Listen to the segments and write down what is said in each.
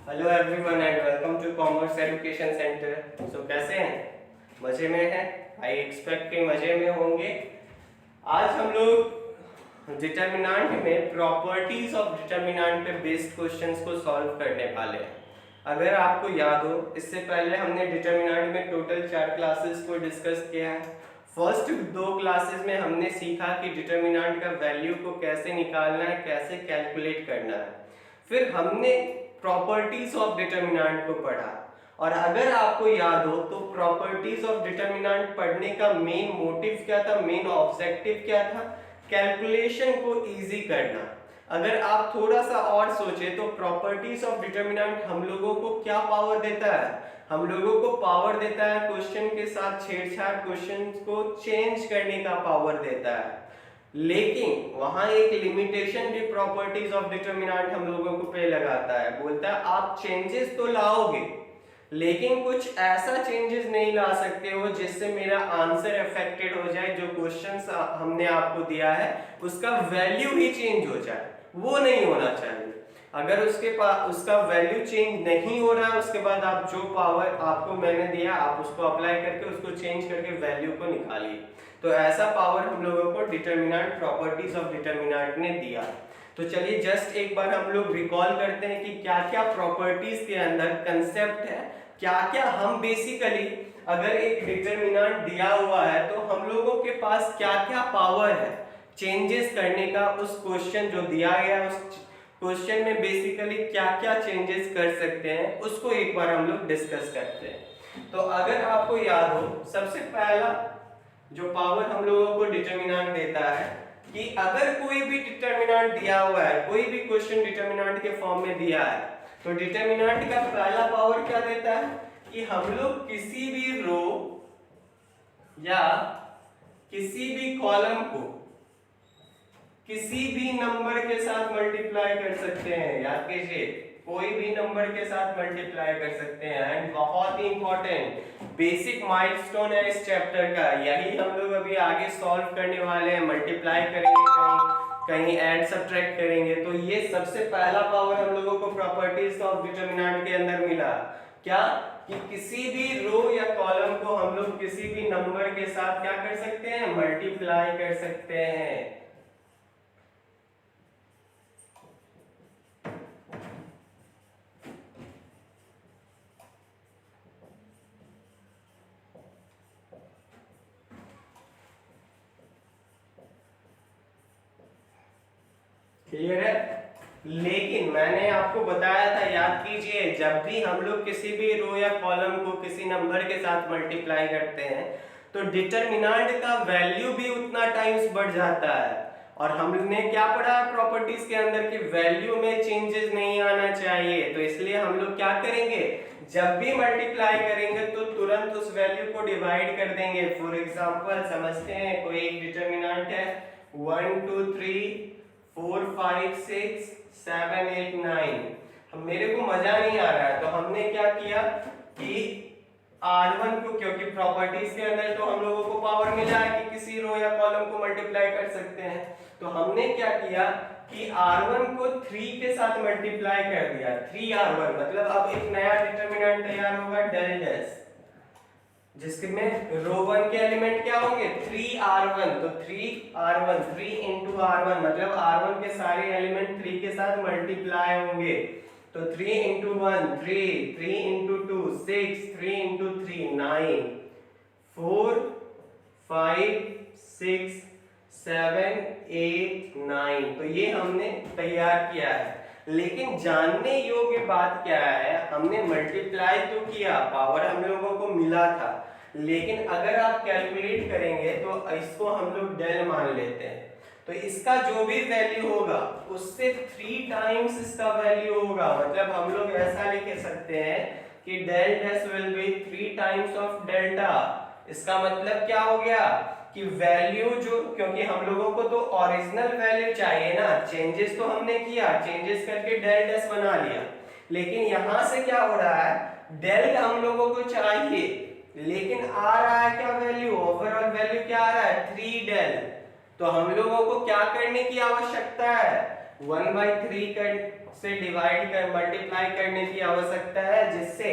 Hello everyone and welcome to commerce education centre. So कैसे हैं? मजे में हैं? आई एक्सपेक्ट कि मजे में होंगे। आज हम लोग डिटर्मिनेंट में प्रॉपर्टीज ऑफ डिटर्मिनेंट पे बेस्ड क्वेश्चंस को सॉल्व करने वाले हैं। अगर आपको याद हो, इससे पहले हमने डिटर्मिनेंट में टोटल 4 क्लासेस को डिस्कस किया है। फर्स्ट 2 क्लासेस में हमने सीखा कि डिटर्मिनेंट का वैल्यू को कैसे निकालना है, कैसे कैलकुलेट करना है। फिर हमने प्रॉपर्टीज ऑफ डिटर्मिनेंट को पढ़ा। और अगर आपको याद हो तो प्रॉपर्टीज ऑफ डिटर्मिनेंट पढ़ने का मेन मोटिव क्या था, मेन ऑब्जेक्टिव क्या था? कैलकुलेशन को इजी करना। अगर आप थोड़ा सा और सोचे तो प्रॉपर्टीज ऑफ डिटर्मिनेंट हम लोगों को क्या पावर देता है? हम लोगों को पावर देता है क्वेश्चन के साथ छेड़छाड़, क्वेश्चन को चेंज करने का पावर देता है। लेकिन वहां एक लिमिटेशन भी प्रॉपर्टीज ऑफ डिटर्मिनेंट हम लोगों को पे लगाता है। बोलता है आप चेंजेस तो लाओगे, लेकिन कुछ ऐसा चेंजेस नहीं ला सकते हो जिससे मेरा आंसर अफेक्टेड हो जाए। जो क्वेश्चंस हमने आपको दिया है उसका वैल्यू ही चेंज हो जाए, वो नहीं होना चाहिए। अगर उसके पास उसका वैल्यू चेंज नहीं हो रहा है, उसके बाद आप जो पावर आपको मैंने दिया आप उसको अप्लाई करके उसको चेंज करके वैल्यू को निकालिए। तो ऐसा पावर हम लोगों को डिटर्मिनेंट, प्रॉपर्टीज ऑफ डिटर्मिनेंट ने दिया। तो चलिए जस्ट एक बार हम लोग रिकॉल करते हैं कि क्या क्या प्रॉपर्टीज के अंदर कंसेप्ट है, क्या क्या हम बेसिकली अगर एक डिटर्मिनेंट दिया हुआ है तो हम लोगों के पास क्या क्या पावर है चेंजेस करने का। उस क्वेश्चन जो दिया गया उस क्वेश्चन में बेसिकली क्या क्या चेंजेस कर सकते हैं उसको एक बार हम लोग डिस्कस करते हैं। तो अगर आपको याद हो, सबसे पहला जो पावर हम लोगों को डिटर्मिनेंट देता है कि अगर कोई भी डिटर्मिनेंट दिया हुआ है, कोई भी क्वेश्चन डिटर्मिनेंट के फॉर्म में दिया है, तो डिटर्मिनेंट का पहला पावर क्या देता है कि हम लोग किसी भी रो या किसी भी कॉलम को किसी भी नंबर के साथ मल्टीप्लाई कर सकते हैं। याद कीजिए, कोई भी नंबर के साथ मल्टीप्लाई कर सकते हैं। एंड बहुत ही इंपॉर्टेंट बेसिक माइलस्टोन है इस चैप्टर का, यही हम लोग अभी आगे सॉल्व करने वाले हैं। मल्टीप्लाई करेंगे, कहीं ऐड सब्ट्रैक्ट करेंगे। तो ये सबसे पहला पावर हम लोगों को प्रॉपर्टीज ऑफ डिटर्मिनेंट के अंदर मिला। क्या कि किसी भी रो या कॉलम को हम लोग किसी भी नंबर के साथ क्या कर सकते हैं, मल्टीप्लाई कर सकते हैं। क्लियर है? लेकिन मैंने आपको बताया था, याद कीजिए, जब भी हम लोग किसी भी रो या कॉलम को किसी नंबर के साथ मल्टीप्लाई करते हैं तो डिटर्मिनेंट का वैल्यू भी उतना टाइम्स बढ़ जाता है। और हमने क्या पढ़ा प्रॉपर्टीज के अंदर कि वैल्यू में चेंजेस नहीं आना चाहिए। तो इसलिए हम लोग क्या करेंगे, जब भी मल्टीप्लाई करेंगे तो तुरंत उस वैल्यू को डिवाइड कर देंगे। फॉर एग्जांपल समझते हैं, कोई एक डिटर्मिनेंट है 1 2 3 4 5 6 7 8 9। हम मेरे को मजा नहीं आ रहा है तो हमने क्या किया कि R1 को, क्योंकि प्रॉपर्टीज के अंदर तो हम लोगों को पावर मिला है कि किसी रो या कॉलम को मल्टीप्लाई कर सकते हैं, तो हमने क्या किया कि R1 को 3 के साथ मल्टीप्लाई कर दिया। 3R1 मतलब अब एक नया डिटर्मिनेंट तैयार होगा डेल डैश, जिसमें रो 1 के एलिमेंट क्या होंगे 3R1। तो 3R1 3 into R1 मतलब R1 के सारे एलिमेंट 3 के साथ मल्टीप्लाई होंगे। तो 3 into 1 3, 3 into 2 6, 3 into 3 9, 4 5 6 7 8 9। तो ये हमने तैयार किया है। लेकिन जानने योग्य बात क्या है, हमने मल्टीप्लाई तो किया, पावर हम लोगों को मिला था, लेकिन अगर आप कैलकुलेट करेंगे तो इसको हम लोग डेल मान लेते हैं। तो इसका जो भी वैल्यू होगा उससे 3 टाइम्स इसका वैल्यू होगा। मतलब हम लोग ऐसा लिख सकते हैं कि del dash will be 3 times of delta. इसका मतलब क्या हो गया कि वैल्यू जो, क्योंकि हम लोगों को तो ओरिजिनल वैल्यू चाहिए ना, चेंजेस तो हमने किया, चेंजेस करके डेल डैश बना लिया, लेकिन यहां से क्या हो रहा है, डेल हम लोगों को चाहिए, लेकिन आ रहा है क्या वैल्यू, ओवरऑल वैल्यू क्या आ रहा है 3 डेल। तो हम लोगों को क्या करने की आवश्यकता है, 1/3 से डिवाइड कर मल्टीप्लाई करने की आवश्यकता है, जिससे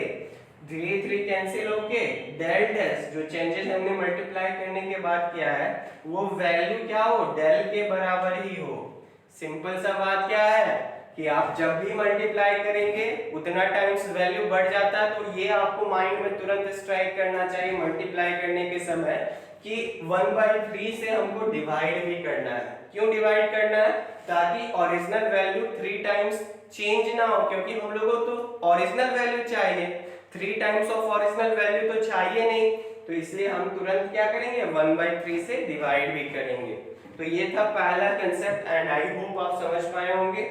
3 कैंसिल होके डेल डैश जो चेंजेस हमने मल्टीप्लाई करने के बाद किया है वो वैल्यू क्या हो, डेल के बराबर ही हो। सिंपल सा बात क्या है कि आप जब भी मल्टीप्लाई करेंगे उतना टाइम्स वैल्यू बढ़ जाता है, तो ये आपको माइंड में तुरंत स्ट्राइक करना चाहिए मल्टीप्लाई करने के समय कि 1/3 से हमको डिवाइड भी करना है। क्यों डिवाइड करना है? ताकि ओरिजिनल वैल्यू 3 टाइम्स चेंज ना हो, क्योंकि हम लोगों को तो ओरिजिनल वैल्यू चाहिए, 3 टाइम्स ऑफ ओरिजिनल वैल्यू तो चाहिए नहीं, तो इसलिए हम तुरंत क्या करेंगे 1/3 से डिवाइड भी करेंगे। तो ये था पहला कंसेप्ट एंड आई होप आप समझ पाए होंगे।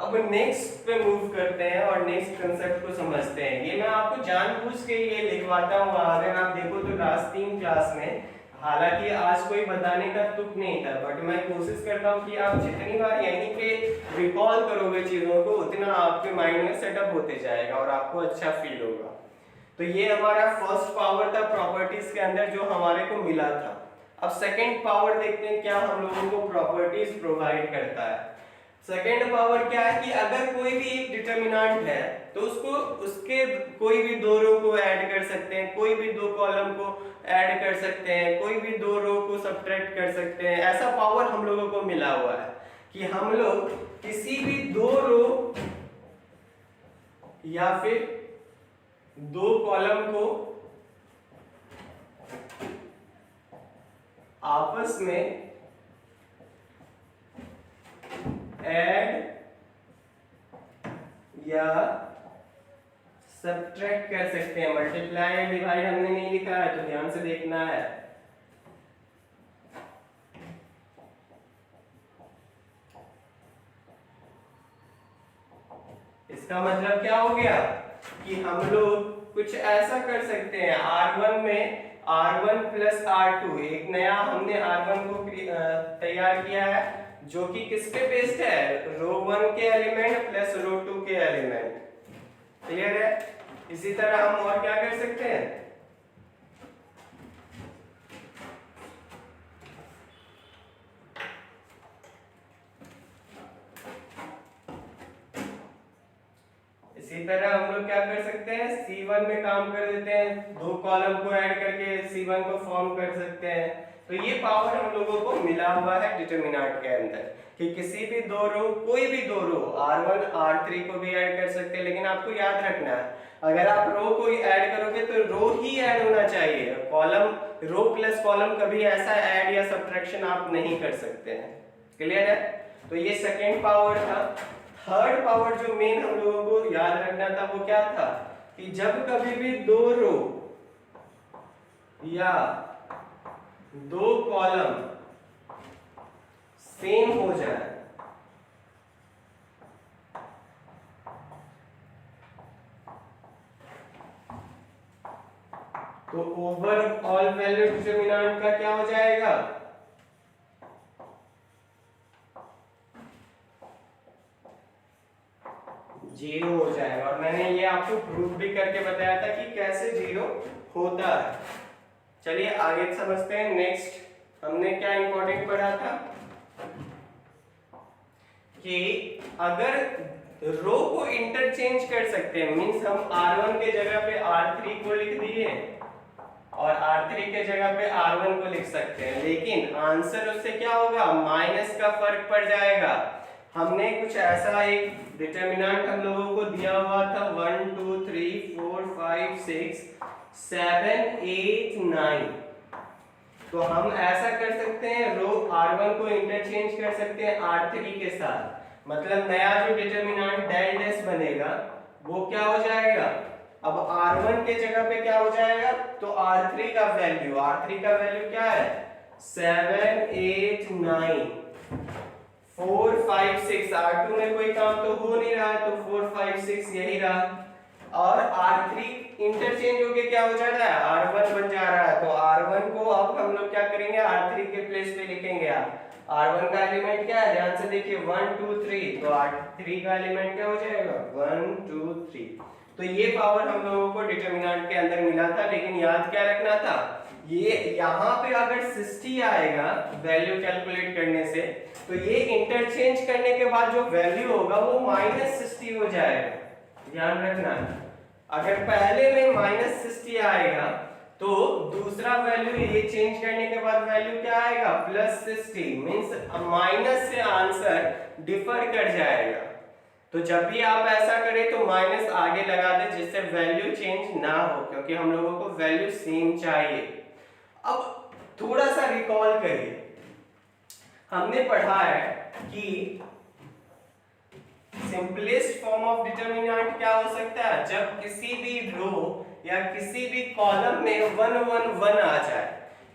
अब नेक्स्ट पे मूव करते हैं और नेक्स्ट कंसेप्ट को समझते हैं। ये मैं आपको जानबूझ के ये लिखवाता हूँ, अगर आप देखो तो लास्ट 3 क्लास में, हालांकि आज कोई बताने का तुक नहीं था, बट मैं कोशिश करता हूँ कि आप जितनी बार यहीं पे रिकॉल करोगे चीजों को उतना आपके माइंड में सेटअप होते जाएगा और आपको अच्छा फील होगा। तो ये हमारा फर्स्ट पावर था प्रॉपर्टीज के अंदर जो हमारे को मिला था। अब सेकेंड पावर देखते हैं क्या हम लोगों को प्रॉपर्टीज प्रोवाइड करता है। सेकेंड पावर क्या है कि अगर कोई भी एक डिटरमिनेंट है तो उसको उसके कोई भी 2 रो को ऐड कर सकते हैं, कोई भी 2 कॉलम को ऐड कर सकते हैं, कोई भी 2 रो को सब्ट्रैक्ट कर सकते हैं। ऐसा पावर हम लोगों को मिला हुआ है कि हम लोग किसी भी 2 रो या फिर 2 कॉलम को आपस में ऐड या सब्ट्रैक्ट कर सकते हैं। मल्टीप्लाई या डिवाइड हमने नहीं लिखा है तो ध्यान से देखना है। इसका मतलब क्या हो गया कि हम लोग कुछ ऐसा कर सकते हैं, R1 में R1 प्लस R2, एक नया हमने R1 को तैयार किया है जो कि किस पे बेस्ड है, रो 1 के एलिमेंट प्लस रो 2 के एलिमेंट। क्लियर है? इसी तरह हम और क्या कर सकते हैं, इसी तरह हम लोग क्या कर सकते हैं, C1 में काम कर देते हैं, 2 कॉलम को ऐड करके C1 को फॉर्म कर सकते हैं। तो ये पावर हम लोगों को मिला हुआ है डिटरमिनेंट के अंदर कि किसी भी 2 रो, कोई भी 2 रो R1 R3 को भी ऐड कर सकते हैं, लेकिन आपको याद रखना है अगर आप रो को ऐड करोगे तो रो ही ऐड होना चाहिए, कॉलम रो प्लस कॉलम कभी ऐसा ऐड या सब्ट्रैक्शन आप नहीं कर सकते हैं। क्लियर है? तो ये सेकेंड पावर था। थर्ड पावर जो मेन हम लोगों को याद रखना था वो क्या था कि जब कभी भी 2 रो या 2 कॉलम सेम हो जाए तो ओवरऑल वैल्यू डिटरमिनेंट का क्या हो जाएगा, जीरो हो जाएगा। और मैंने ये आपको प्रूफ भी करके बताया था कि कैसे जीरो होता है। चलिए आगे समझते हैं। नेक्स्ट हमने क्या इंपॉर्टेंट पढ़ा था कि अगर रो को इंटरचेंज कर सकते हैं, मींस हम R1 के जगह पे R3 को लिख दिए और R3 के जगह पे R1 को लिख सकते हैं, लेकिन आंसर उससे क्या होगा, माइनस का फर्क पड़ जाएगा। हमने कुछ ऐसा एक डिटरमिनेंट हम लोगों को दिया हुआ था 1 2 3 4 5 6 7 8 9, तो हम ऐसा कर सकते हैं रो R1 को इंटरचेंज कर सकते हैं R3 के साथ, मतलब नया जो डिटरमिनेंट डेल डैश बनेगा वो क्या हो जाएगा, अब R1 के जगह पे क्या हो जाएगा, तो R3 का वैल्यू क्या है 7 8 9 4 5 6। R2 में कोई काम तो हो नहीं रहा है तो 4 5 6 यही रहा, और R3 इंटरचेंज होके क्या हो जा रहा है, R1 बन जा रहा है। तो R1 को अब हम लोग क्या करेंगे, R3 के प्लेस पे लिखेंगे। R1 का एलिमेंट क्या है, ध्यान से देखिए 1 2 3, तो R3 का एलिमेंट क्या हो जाएगा 1 2 3। तो ये पावर हम लोगों को डिटरमिनेंट के अंदर मिला था, लेकिन याद क्या रखना था ये यहाँ पे अगर 60 आएगा वैल्यू कैलकुलेट करने से, तो ये इंटरचेंज करने के बाद जो वैल्यू होगा वो -60 हो जाएगा, ध्यान रखना। अगर पहले में -60 आएगा तो दूसरा वैल्यू ये चेंज करने के बाद वैल्यू क्या आएगा, +60, मींस माइनस से आंसर डिफर कर जाएगा। तो जब भी आप ऐसा करें तो माइनस आगे लगा दें जिससे वैल्यू चेंज ना हो, क्योंकि हम लोगों को वैल्यू सेम चाहिए। अब थोड़ा सा रिकॉल करिए, हमने पढ़ा है कि सिंपलेस्ट फॉर्म ऑफ डिटरमिनेंट क्या हो सकता है, जब किसी भी रो या किसी भी कॉलम में 1 1 1 आ जाए।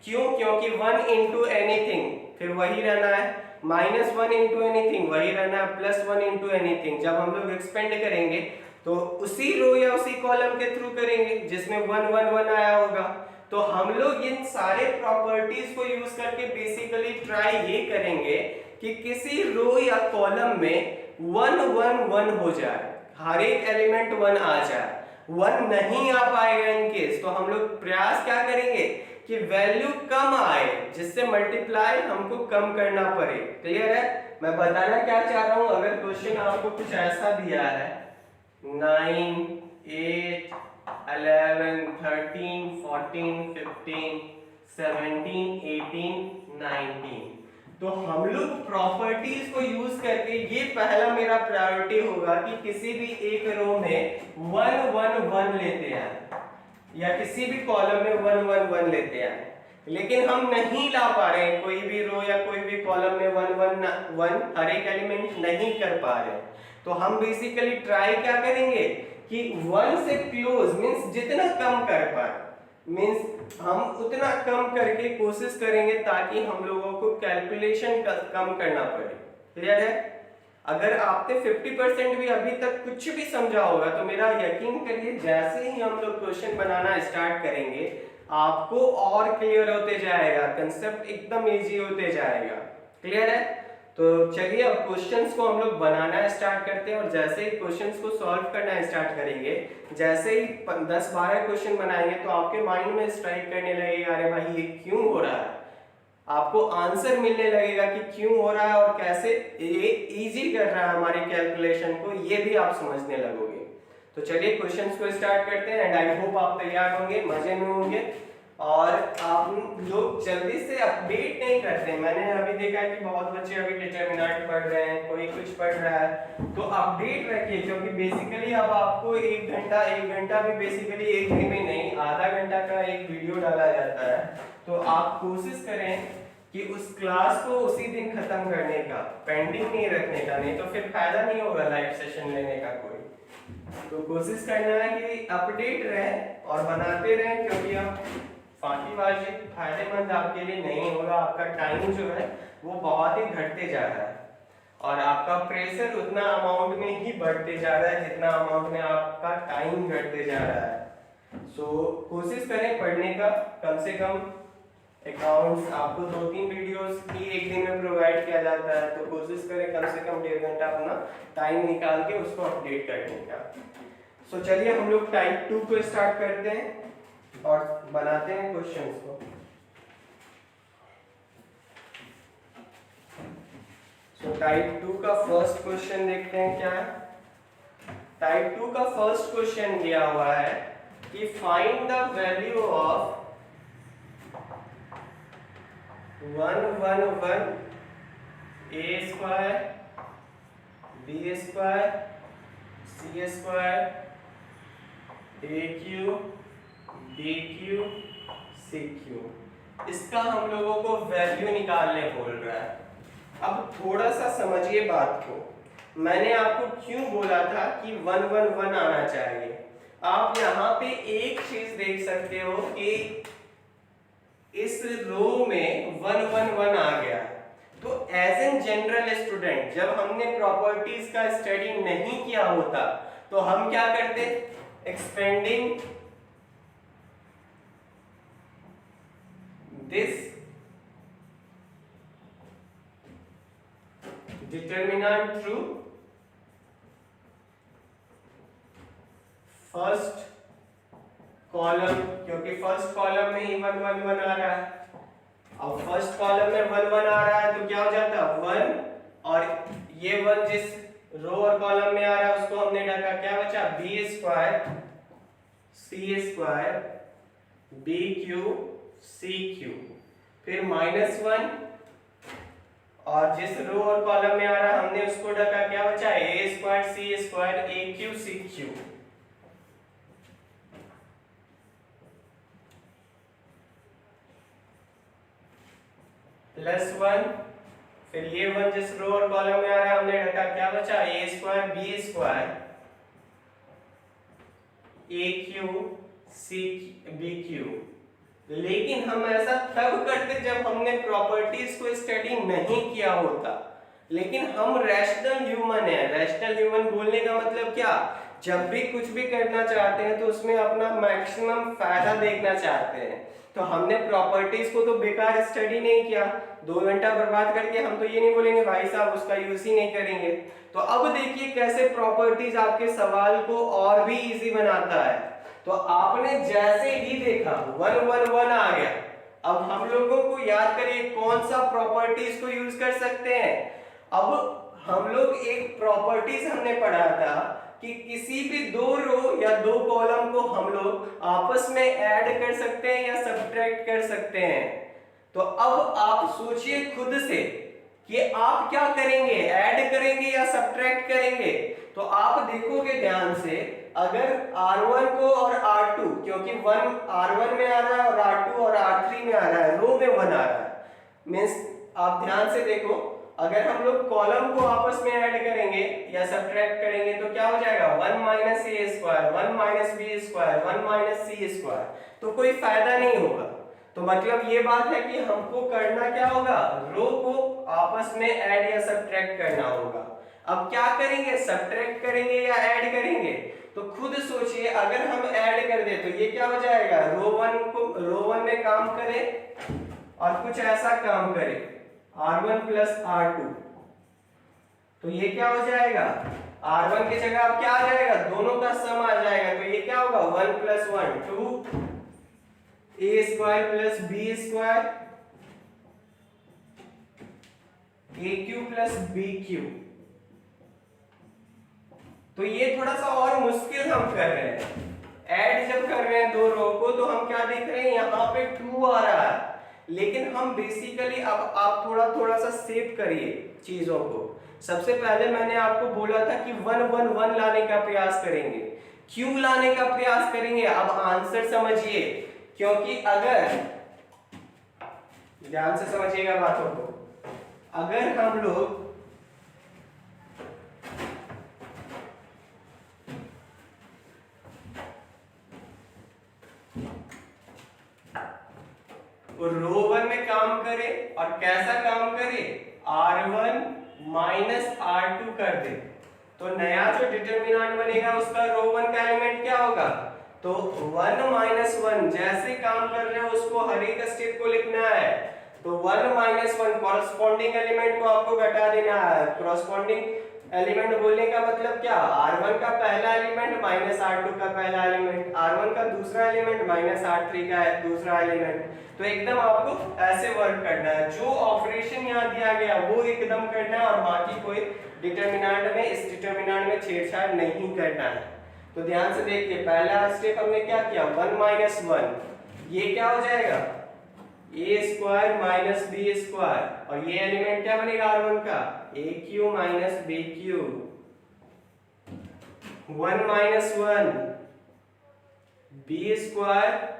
क्यों? क्योंकि 1 इंटू एनीथिंग फिर वही रहना है, -1 इंटू एनीथिंग वही रहना है, +1 इंटू एनीथिंग। जब हम लोग एक्सपेंड करेंगे तो उसी रो या उसी कॉलम के थ्रू करेंगे जिसमें 1 1 1 आया होगा। तो हम लोग इन सारे प्रॉपर्टीज को यूज करके बेसिकली ट्राई ये करेंगे कि किसी रो या कॉलम में 1 1 1 हो जाए, हर एक एलिमेंट 1 आ जाए। 1 नहीं आ पाएगा इन केस, तो हम लोग प्रयास क्या करेंगे कि वैल्यू कम आए, जिससे मल्टीप्लाई हमको कम करना पड़े। क्लियर है? मैं बताना क्या चाह रहा हूं, अगर क्वेश्चन आपको कुछ ऐसा दिया है 9 8 11 13 14 15 17 18 19, तो हम लोग प्रॉपर्टीज को यूज करके, ये पहला मेरा प्रायोरिटी होगा कि किसी भी एक रो में 1 1 1 लेते हैं या किसी भी कॉलम में 1 1 1 लेते हैं, लेकिन हम नहीं ला पा रहे हैं कोई भी रो या कोई भी कॉलम में 1 1 1 हर एक एलिमेंट नहीं कर पा रहे। तो हम बेसिकली ट्राई क्या करेंगे कि 1 से क्लोज मींस जितना कम कर पाए, मींस हम उतना कम करके कोशिश करेंगे ताकि हम लोगों को कैलकुलेशन कम करना पड़े। क्लियर है? अगर आपने 50% भी अभी तक कुछ भी समझा होगा तो मेरा यकीन करिए जैसे ही हम लोग क्वेश्चन बनाना स्टार्ट करेंगे आपको और क्लियर होते जाएगा, कंसेप्ट एकदम इजी होते जाएगा। क्लियर है? तो चलिए अब क्वेश्चंस को हम लोग बनाना स्टार्ट करते हैं, और जैसे ही क्वेश्चंस को सॉल्व करना स्टार्ट करेंगे, जैसे ही 10-12 क्वेश्चन बनाएंगे तो आपके माइंड में स्ट्राइक करने लगेगा अरे भाई ये क्यों हो रहा है, आपको आंसर मिलने लगेगा कि क्यों हो रहा है और कैसे ये इजी कर रहा है हमारी कैलकुलेशन को, ये भी आप समझने लगोगे। तो चलिए क्वेश्चंस को स्टार्ट करते हैं, एंड आई होप आप तैयार होंगे, मजे में होंगे और आप लोग जल्दी से अपडेट नहीं करते। मैंने अभी देखा है कि बहुत बच्चे अभी डिटरमिनेंट पढ़ रहे हैं, कोई कुछ पढ़ रहा है, तो अपडेट रखिए, क्योंकि बेसिकली अब आपको 1 घंटा भी बेसिकली एक दिन में नहीं, आधा घंटा का एक वीडियो डाला जाता है। तो आप कोशिश करें कि उस क्लास को उसी दिन खत्म करने का, पेंडिंग नहीं रखने का, नहीं तो फिर फायदा नहीं होगा लाइव सेशन लेने का कोई। तो कोशिश करना है कि अपडेट रहे और बनाते रहें, क्योंकि अब फाकीबाजी फायदेमंद आपके लिए नहीं होगा। आपका टाइम जो है वो बहुत ही घटते जा रहा है और आपका प्रेशर उतना अमाउंट में ही बढ़ते जा रहा है जितना अमाउंट में आपका टाइम घटते जा रहा है। सो कोशिश करें पढ़ने का, कम से कम अकाउंट्स आपको 2-3 वीडियोस ही एक दिन में प्रोवाइड किया जाता है, तो कोशिश करें कम से कम 1.5 घंटा अपना टाइम निकाल के उसको अपडेट करने का। सो चलिए हम लोग टाइप 2 को स्टार्ट करते हैं और बनाते हैं क्वेश्चंस को। सो टाइप 2 का फर्स्ट क्वेश्चन देखते हैं क्या है। टाइप 2 का फर्स्ट क्वेश्चन दिया हुआ है कि find the value of 1 1 1 a square b square c square a cube d cube c cube, इसका हम लोगों को वैल्यू निकालने बोल रहा है। अब थोड़ा सा समझिए बात को, मैंने आपको क्यों बोला था कि 1 1 1 आना चाहिए। आप यहाँ पे एक चीज देख सकते हो कि इस रो में 1 1 1 आ गया, तो एज एन जनरल स्टूडेंट जब हमने प्रॉपर्टीज का स्टडी नहीं किया होता तो हम क्या करते, expanding this determinant through first column, क्योंकि फर्स्ट कॉलम में ही 1 1 1 आ रहा है। अब फर्स्ट कॉलम में 1 1 आ रहा है तो क्या हो जाता है 1, और ये 1 जिस रो और कॉलम में आ रहा है उसको हमने ढका, क्या बचा b square c square b cube c cube, फिर -1, और जिस रो और कॉलम में आ रहा है हमने उसको ढका, क्या बचा ए स्क्वायर सी स्क्वायर ए क्यू सी क्यू। +1, फिर ये 1 जिस रो और कॉलम में आ रहा है हमने ढका, क्या बचा ए स्क्वायर बी स्क्वायर ए क्यू सी बी क्यू। लेकिन हम ऐसा तब करते जब हमने प्रॉपर्टीज को स्टडी नहीं किया होता, लेकिन हम रैशनल ह्यूमन है। रैशनल ह्यूमन बोलने का मतलब क्या, जब भी कुछ भी करना चाहते हैं तो उसमें अपना मैक्सिमम फायदा देखना चाहते हैं। तो हमने प्रॉपर्टीज को तो बेकार स्टडी नहीं किया, 2 घंटा बर्बाद करके हम तो ये नहीं बोलेंगे भाई साहब उसका यूज ही नहीं करेंगे। तो अब देखिए कैसे प्रॉपर्टीज आपके सवाल को और भी इजी बनाता है। तो आपने जैसे ही देखा 1 1 1 आ गया, अब हम लोगों को याद करिए कौन सा प्रॉपर्टीज को यूज कर सकते हैं। अब हम लोग एक प्रॉपर्टीज हमने पढ़ा था कि किसी भी 2 रो या 2 कॉलम को हम लोग आपस में ऐड कर सकते हैं या सब्ट्रैक्ट कर सकते हैं। तो अब आप सोचिए खुद से कि आप क्या करेंगे, ऐड करेंगे या सब्ट्रैक्ट करेंगे। तो आप देखोगे ध्यान से, अगर R1 को और R2, क्योंकि 1 R1 में आ रहा है और R2 और R3 में आ रहा है, रो में 1 आ रहा है, मींस आप ध्यान से देखो, अगर हम लोग कॉलम को आपस में ऐड करेंगे या सब्ट्रैक्ट करेंगे तो क्या हो जाएगा 1 minus a square 1 minus b square 1 minus C square, तो कोई फायदा नहीं होगा। तो मतलब ये बात है कि हमको करना क्या होगा, रो को आपस में ऐड या सब्ट्रैक्ट करना होगा। अब क्या करेंगे, सब्ट्रैक्ट करेंगे या ऐड करेंगे, तो खुद सोचिए। अगर हम ऐड कर दे तो ये क्या हो जाएगा, रो 1 में काम करे और कुछ ऐसा काम करे R1 प्लस R2, तो ये क्या हो जाएगा, R1 की जगह अब क्या आ जाएगा, दोनों का सम आ जाएगा। तो ये क्या होगा 1 प्लस 1 2 ए स्क्वायर प्लस बी स्क्वायर ए क्यू प्लस बी क्यू। तो ये थोड़ा सा और मुश्किल हम कर रहे हैं, ऐड जब कर रहे हैं 2 रो को तो हम क्या देख रहे हैं, यहाँ पे 2 आ रहा है, लेकिन हम बेसिकली अब आप थोड़ा सा सेव करिए चीजों को। सबसे पहले मैंने आपको बोला था कि 1 1 1 लाने का प्रयास करेंगे, क्यों लाने का प्रयास करेंगे, अब आंसर समझिए। क्योंकि अगर ध्यान से समझिएगा बातों को, अगर हम लोग रो 1 में काम करें और कैसा काम करें, R1 माइनस R2 कर दे, तो नया जो डिटरमिनेंट बनेगा उसका रो 1 का एलिमेंट क्या होगा, तो 1 माइनस 1 जैसे काम कर रहे हो उसको हर एक स्टेप को लिखना है। तो 1 माइनस 1 कॉरस्पॉन्डिंग एलिमेंट को आपको घटा देना है। कॉरस्पॉन्डिंग एलिमेंट बोलने का मतलब क्या, R1 का पहला एलिमेंट माइनस R2 का पहला एलिमेंट, R1 का दूसरा एलिमेंट माइनस R3 का दूसरा एलिमेंट। तो एकदम आपको ऐसे वर्क करना है, जो ऑपरेशन यहाँ दिया गया वो एकदम करना है और बाकी कोई डिटरमिनेंट में, इस डिटरमिनेंट में छेड़छाड़ नहीं करना है। तो ध्यान से देखिए, पहला स्टेप हमने क्या किया 1 माइनस 1, ये क्या हो जाएगा a square minus b square, और ये एलिमेंट क्या बनेगा R1 का a cube minus b cube. 1 minus 1 b square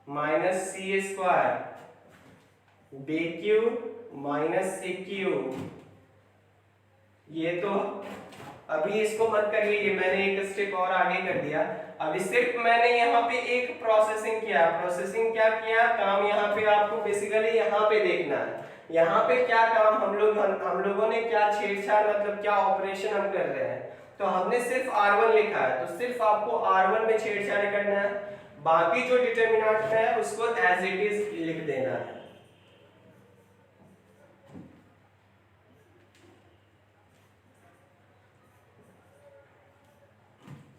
minus C square b Q minus C cube. ये तो अभी इसको मत करिए, ये मैंने एक स्टेप और आगे कर दिया। अभी सिर्फ मैंने यहाँ पे एक प्रोसेसिंग किया। प्रोसेसिंग क्या किया, काम यहाँ पे आपको बेसिकली यहाँ पे देखना है, यहाँ पे क्या काम हम लोगों ने क्या छेड़छाड़, मतलब क्या ऑपरेशन हम कर रहे हैं। तो हमने सिर्फ R1 लिखा है, तो सिर्फ आपको R1 में छेड़छाड़ करना है, बाकी जो डिटरमिनेंट है उसको एज इट इज लिख देना है।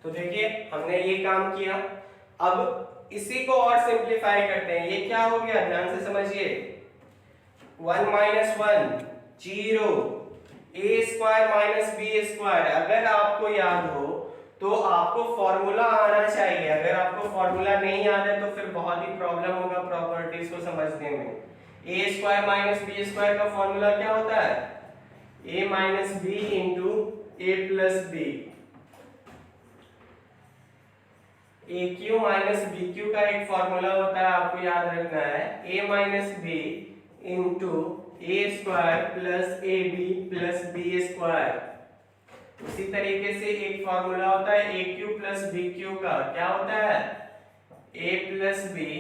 तो देखिए हमने ये काम किया, अब इसी को और सिंप्लीफाई करते हैं। ये क्या हो गया, ध्यान से समझिए। 1 minus 1 0, a square minus b square. अगर आपको याद हो तो आपको फॉर्मूला आना चाहिए। अगर आपको फॉर्मूला नहीं याद है तो फिर बहुत ही प्रॉब्लम होगा प्रॉपर्टीज को समझने में। A square minus b square का फॉर्मूला क्या होता है, a minus B into A plus b. A cube minus b cube का एक फॉर्मूला होता है, आपको याद रखना है, a minus B into A square plus A B plus B square. उसी तरीके से एक फॉर्मूला होता है a cube plus b cube का, क्या होता है, a plus b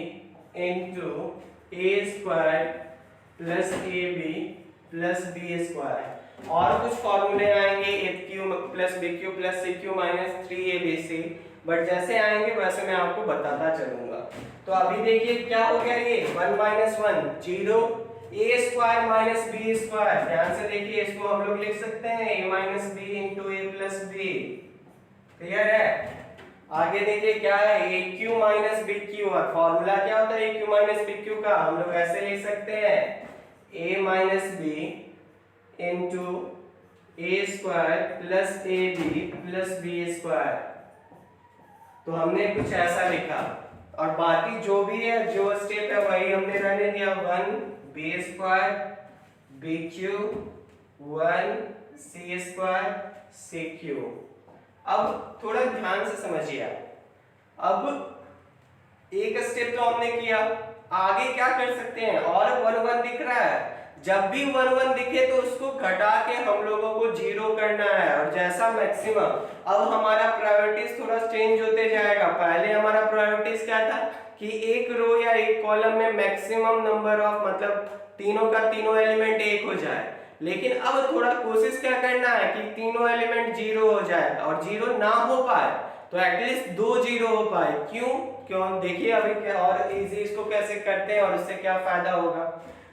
into A square plus A B plus B square. और कुछ फॉर्मूले आएंगे, a cube plus b cube plus c cube minus 3abc, but जैसे आएंगे वैसे मैं आपको बताता चलूंगा। तो अभी देखिए क्या हो गया, ये 1 minus 1 0, a square minus b square. ध्यान से देखिए, इसको हम लोग लिख सकते हैं a minus B into A plus b. Clear है। आगे देखिए क्या है, a cube minus b cube. Formula क्या होता है a cube minus b cube का, हम लोग ऐसे लिख सकते हैं a minus B into A square plus A B plus B square. तो हमने कुछ ऐसा लिखा, और बाकी जो भी है, जो स्टेप है वही हमने रहने दिया। 1 बी स्क्वायर बी क्यू, 1 सी स्क्वायर सी क्यू। अब थोड़ा ध्यान से समझिए आप। अब एक स्टेप तो हमने किया, आगे क्या कर सकते हैं, और 1 1 दिख रहा है, जब भी 1 1 दिखे तो उसको घटा के हम लोगों को 0 करना है। और जैसा मैक्सिमम, अब हमारा प्रायोरिटीज थोड़ा चेंज होते जाएगा। पहले हमारा प्रायोरिटीज क्या था कि एक रो या एक कॉलम में मैक्सिमम नंबर ऑफ, मतलब तीनों का तीनों एलिमेंट एक हो जाए। लेकिन अब थोड़ा कोशिश क्या करना है कि तीनों एलिमेंट 0 हो जाए, और 0 ना हो पाए तो एटलीस्ट 2 0 हो पाए। क्यों देखिए अभी क्या और इजी इसको कैसे करते हैं और उससे क्या फायदा होगा।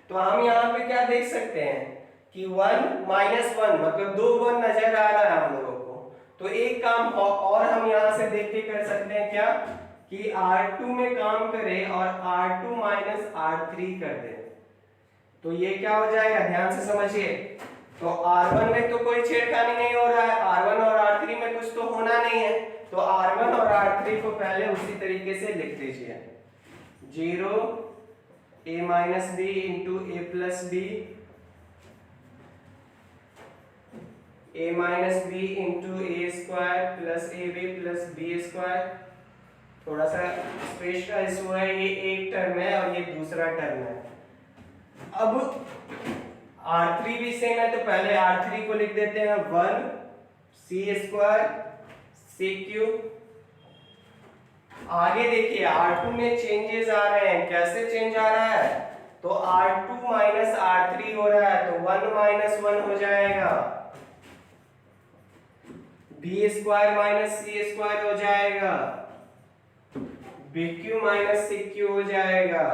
तो हम यहाँ पे क्या देख सकते हैं कि 1 माइनस 1 मतलब 2 1 नजर आ रहा है हम लोगों को। तो एक काम और हम यहाँ से देख के कर सकते हैं क्या, कि R2 में काम करें और R2 माइनस R3 कर दें। तो ये क्या हो जाएगा, ध्यान से समझिए। तो R1 में तो कोई छेड़खानी नहीं हो रहा है, R1 और R3 में कुछ तो होना नहीं है। तो R1 और R3 को पहले उसी तरीके से लिख दीजिए, 0 a minus B into A plus b, a minus B into A square plus A B plus B square. थोड़ा सा स्पेस का इशू है, ये एक टर्म है और ये दूसरा टर्म है। अब R3 भी सेम है, तो पहले R3 को लिख देते हैं 1 सी स्क्वायर सी क्यू। आगे देखिए R2 में चेंजेस आ रहे हैं, कैसे चेंज आ रहा है, तो R2 माइनस R3 हो रहा है, तो 1 माइनस 1 हो जाएगा, बी स्क्वायर माइनस सी स्क्वायर हो जाएगा, बी क्यू माइनस सी क्यू हो जाएगा।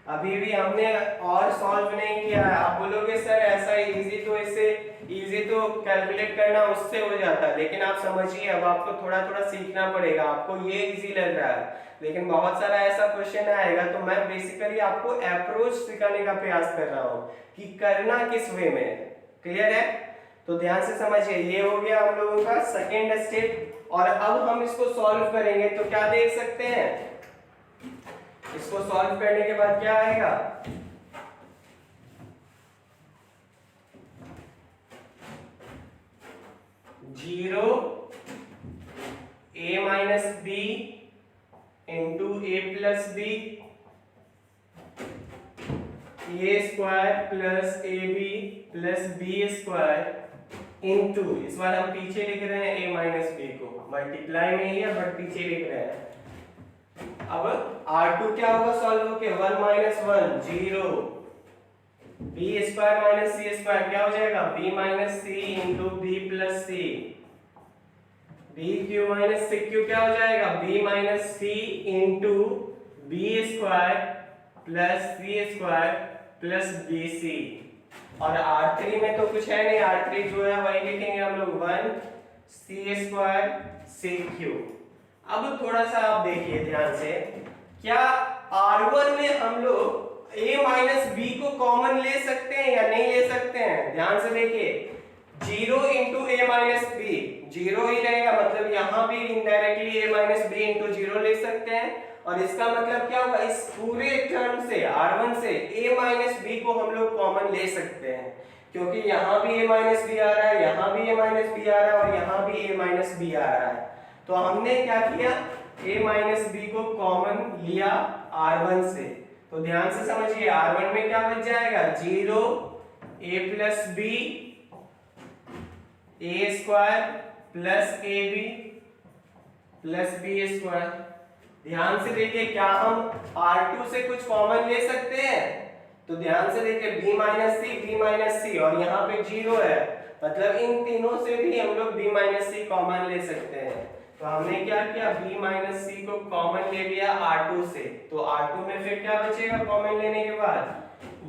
अभी भी हमने और सॉल्व नहीं किया है। आप बोलोगे सर ऐसा इजी, तो इससे इजी तो कैलकुलेट करना उससे हो जाता है, लेकिन आप समझिए अब आपको थोड़ा थोड़ा सीखना पड़ेगा। आपको ये इजी लग रहा है, लेकिन बहुत सारा ऐसा क्वेश्चन आएगा, तो मैं बेसिकली आपको अप्रोच सिखाने का प्रयास कर रहा हूँ कि करना किस वे में। क्लियर है। तो ध्यान से समझिए, ये हो गया हम लोगों का सेकेंड स्टेप। और अब हम इसको सॉल्व करेंगे तो क्या देख सकते हैं, इसको सॉल्व करने के बाद क्या आएगा, zero a minus B into A plus b, a square plus A B plus B square into, इस बार हम पीछे लिख रहे हैं ए माइनस बी को, मल्टीप्लाई में ही है बट पीछे लिख रहे हैं। अब R2 क्या होगा सॉल्व होके, 1 माइनस 1 0, बी स्क्वायर माइनस सी स्क्वायर क्या हो जाएगा, B minus C into B plus C, B Q minus सी क्यू क्या हो जाएगा, B minus C into B square plus C square plus B C. और R3 में तो कुछ है नहीं, R3 जो है वही लिखेंगे हम लोग, 1 सी स्क्वायर सी क्यू। अब थोड़ा सा आप देखिए ध्यान से, क्या R1 में हम लोग a माइनस बी को कॉमन ले सकते हैं या नहीं ले सकते हैं? ध्यान से देखिए, 0 इंटू ए माइनस बी, 0 ही रहेगा, मतलब यहां भी indirectly a minus B into 0 ले सकते हैं। और इसका मतलब क्या होगा, इस पूरे टर्म से R1 से a माइनस बी को हम लोग कॉमन ले सकते हैं, क्योंकि यहां भी a माइनस बी आ रहा है, यहां भी a माइनस बी आ रहा है और यहां भी a माइनस बी आ रहा है। तो हमने क्या किया, a माइनस बी को कॉमन लिया R1 से। तो ध्यान से समझिए, R1 में क्या बच जाएगा, 0 a plus b a square plus A B plus B square. ध्यान से देखिए, क्या हम R2 से कुछ कॉमन ले सकते हैं? तो ध्यान से देखिए, b माइनस सी और यहाँ पे 0 है, मतलब इन तीनों से भी हम लोग b माइनस सी कॉमन ले सकते हैं। तो हमने क्या किया, b माइनस सी को कॉमन ले लिया R2 से। तो R2 में फिर क्या बचेगा कॉमन लेने के बाद,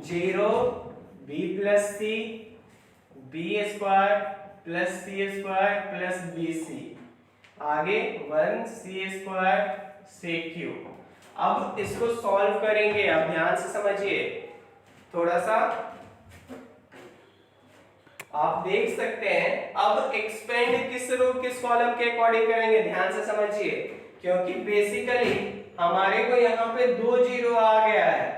0 b plus C B square plus C square plus B C, आगे 1 सी स्क्वायर सेक क्यू। अब इसको सॉल्व करेंगे, अब ध्यान से समझिए थोड़ा सा, आप देख सकते हैं। अब एक्सपेंड किस रो किस कॉलम के अकॉर्डिंग करेंगे, ध्यान से समझिए, क्योंकि बेसिकली हमारे को यहाँ पे 2 0 आ गया है,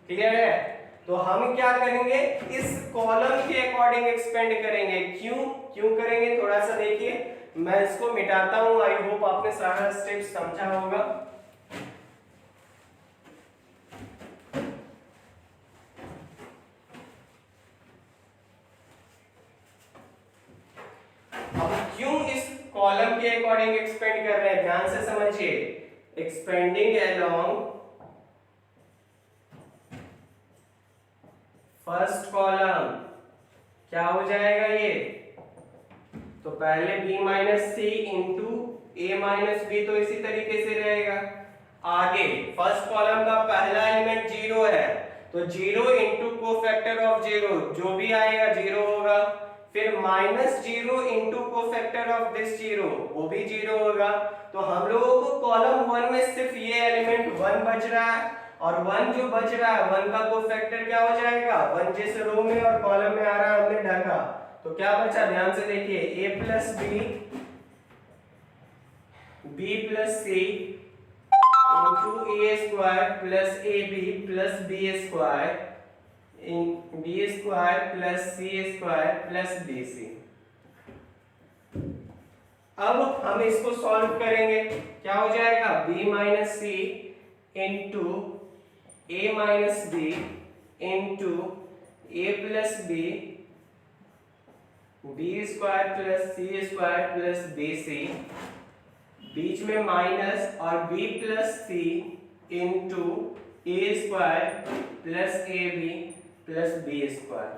क्लियर है? तो हम क्या करेंगे, इस कॉलम के अकॉर्डिंग एक्सपेंड करेंगे। क्यों करेंगे, थोड़ा सा देखिए, मैं इसको मिटाता हूं। आई होप आपने सारा स्टेप समझा होगा। अब क्यों इस कॉलम के अकॉर्डिंग एक्सपेंड कर रहे हैं, ध्यान से समझिए। एक्सपेंडिंग अलोंग फर्स्ट कॉलम, क्या हो जाएगा ये, तो पहले b माइनस सी इंटू ए माइनस बी, तो इसी तरीके से रहेगा। आगे फर्स्ट कॉलम का पहला एलिमेंट 0 है, तो 0 इंटू कोफैक्टर ऑफ 0, जो भी आएगा 0 होगा। फिर minus 0 into cofactor of this 0, वो भी 0 होगा। तो हम लोगों को कॉलम 1 में सिर्फ ये एलिमेंट 1 बच रहा है, और 1 जो बच रहा है 1 का कोफैक्टर क्या हो जाएगा, 1 जिस रो में और कॉलम में आ रहा है हमने ढका, तो क्या बचा, ध्यान से देखिए, a plus B plus C into A square plus A B plus B square B square plus C square plus B C. अब हम इसको सॉल्व करेंगे, क्या हो जाएगा, b माइनस सी इंटू ए माइनस बी इंटू ए plus B B square plus C square plus B C, बीच में minus, और b plus C into A square plus A B plus B square.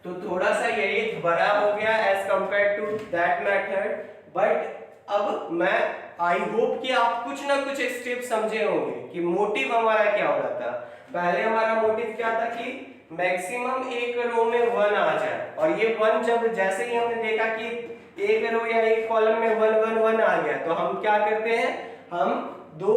तो थोड़ा सा ये बड़ा हो गया as compare to that method, but अब मैं आई होप कि आप कुछ ना कुछ स्टेप समझे होंगे कि मोटिव हमारा क्या हो रहा था। पहले हमारा मोटिव क्या था कि मैक्सिमम एक रो में 1 आ जाए, और ये 1 जब जैसे ही हमने देखा कि एक रो या एक कॉलम में 1 1 1 आ गया, तो हम क्या करते हैं, हम दो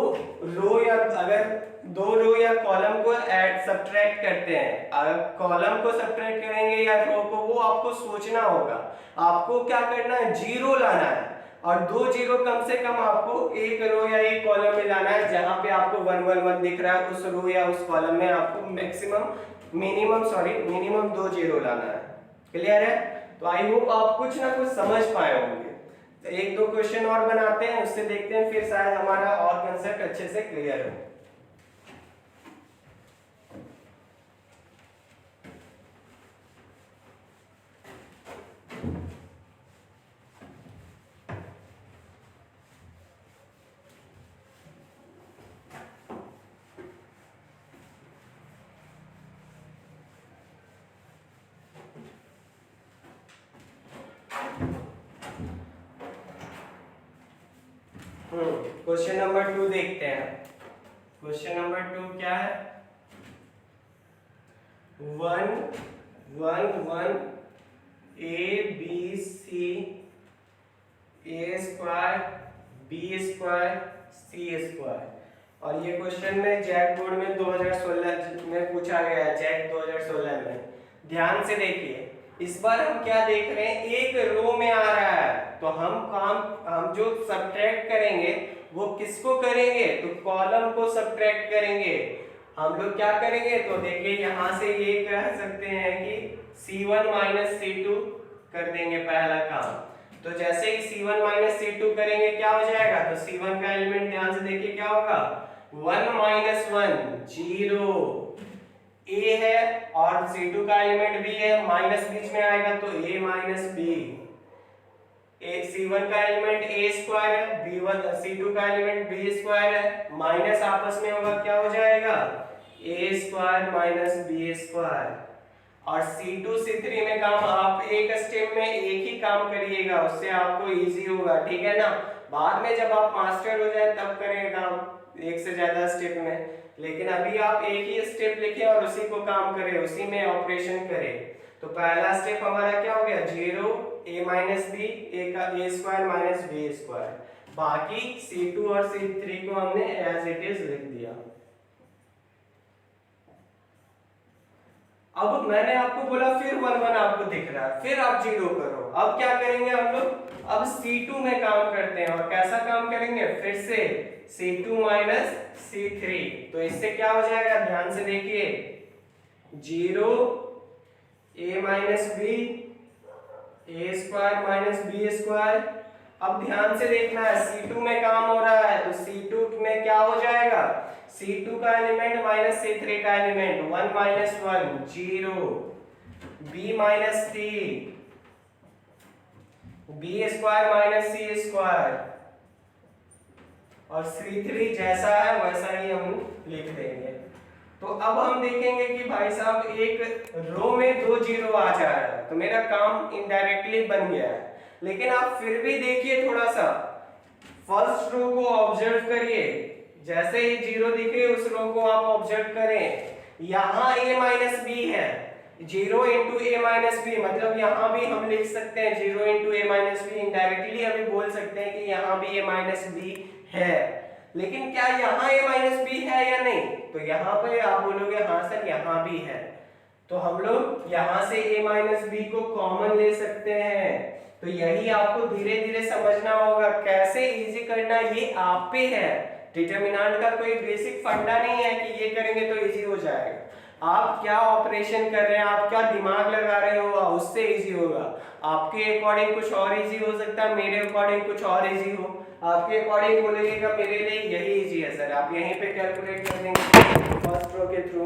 रो या कॉलम को ऐड सब्ट्रैक्ट करते हैं। अगर कॉलम को सब्ट्रैक्ट करेंगे या रो को, वो आपको सोचना होगा, आपको क्या करना है, 0 लाना है, और 2 0 कम से कम आपको एक रो या एक कॉलम में लाना है। जहां पे आपको 1 1 1 दिख रहा है, उस रो या उस कॉलम में आपको मिनिमम 2 0 लाना है। क्लियर है? तो आई होप आप कुछ ना कुछ समझ पाए होंगे। तो एक दो क्वेश्चन और बनाते हैं, उससे देखते हैं, फिर शायद हमारा और कंसेप्ट अच्छे से क्लियर हो। क्वेश्चन नंबर 2 देखते हैं। क्वेश्चन नंबर 2 क्या है, 1 1 1 a b c a square b square c²। और ये क्वेश्चन में जैक बोर्ड में 2016 में पूछा गया है, जैक 2016 में। ध्यान से देखिए, इस बार हम क्या देख रहे हैं, एक रो में आ रहा है, तो हम जो सब्ट्रैक्ट करेंगे वो किसको करेंगे, तो कॉलम को सब्ट्रैक्ट करेंगे। हम लोग क्या करेंगे, तो देखिए यहां से ये कह सकते हैं कि C1 - C2 कर देंगे पहला काम। तो जैसे ही C1 - C2 करेंगे क्या हो जाएगा, तो C1 का एलिमेंट ध्यान से देखिए क्या होगा, 1 - 1 0 a है, और C2 का एलिमेंट b है, माइनस बीच में आएगा तो a - b। C1 का एलिमेंट a² है, C2 का एलिमेंट b² है, माइनस आपस में होगा क्या हो जाएगा, a² - b²। और C2 C3 में काम आप एक स्टेप में एक ही काम करिएगा, उससे आपको इजी होगा, ठीक है ना। बाद में जब आप मास्टर हो जाए तब करेंगे काम एक से ज्यादा स्टेप में, लेकिन अभी आप एक ही स्टेप लिखें और उसी को काम करें, उसी में ऑपरेशन करें। तो पहला स्टेप हमारा क्या हो गया, 0 a - b, a का a² - b²। बाकी C2 और C3 को हमने एज इट इज लिख दिया। अब मैंने आपको बोला फिर 1 1 आपको दिख रहा है, फिर आप 0 करो। अब क्या करेंगे हम लोग, अब C2 में काम करते हैं, और कैसा काम करेंगे, फिर से C2 - C3। तो इससे क्या हो जाएगा, ध्यान से देखिए, 0 a - b, a² - b²। अब ध्यान से देखना है, C2 में काम हो रहा है, तो C2 में क्या हो जाएगा, C2 का एलिमेंट माइनस C3 का element, 1 - 1 0, b - c, b² - c²। और C3 जैसा है वैसा ही हम लिख देंगे। तो अब हम देखेंगे कि भाई साहब एक रो में 2 0 आ जा रहा है, तो मेरा काम इनडायरेक्टली बन गया है। लेकिन आप फिर भी देखिए, थोड़ा सा फर्स्ट रो को ऑब्जर्व करिए, जैसे ही 0 दिखे उस रो को आप ऑब्जर्व करें। यहाँ a - b है, 0 × a - b, मतलब यहाँ भी हम लिख सकते हैं 0 × a - b, इनडायरेक्टली अभी बोल सकते हैं कि यहाँ भी a - b है। लेकिन क्या यहाँ a - b है या नहीं, तो यहाँ पे आप बोलोगे हाँ सर यहाँ भी है, तो हम लोग यहाँ से a - b को कॉमन ले सकते हैं। तो यही आपको धीरे धीरे समझना होगा, कैसे इजी करना ये आप पे है। डिटरमिनेंट का कोई बेसिक फंडा नहीं है कि ये करेंगे तो इजी हो जाएगा। आप क्या ऑपरेशन कर रहे हैं, आप क्या दिमाग लगा रहे हो, उससे इजी होगा। आपके अकॉर्डिंग कुछ और इजी हो सकता है, मेरे अकॉर्डिंग कुछ और इजी हो। आपके अकॉर्डिंग बोलेगा मेरे लिए यही इजी है सर, आप यहीं पे कैलकुलेट कर देंगे फर्स्ट रो के थ्रू।